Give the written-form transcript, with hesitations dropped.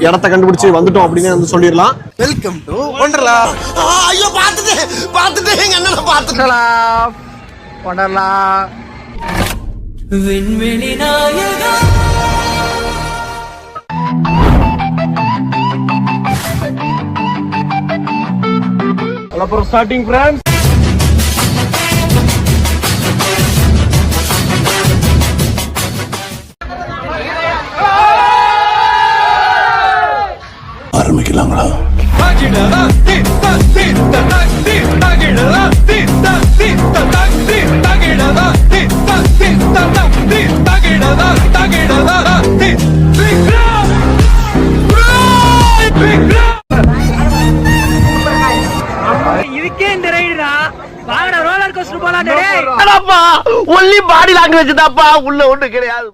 இடத்த கண்டுபிடிச்சு வந்துட்டோம் அப்படின்னு வந்து சொல்லிடலாம். Welcome to Wonderla. ஐயோ பாத்துட்டு எங்க அண்ணனை பாத்துட்டா. ஒண்டர்லா விண்வெளி நாயகா. அப்புறம் ஸ்டார்டிங் ஃப்ரெண்ட்ஸ். ஆரம்பிக்கலாங்களா? இதுக்கே இந்த ரைடுடா. வாங்கடா ரோலர் கோஸ்டர் போலாம். ஒன்லி பாடி லாங்குவேஜ் தான்ப்பா, உள்ள ஒண்ணு கிடையாது.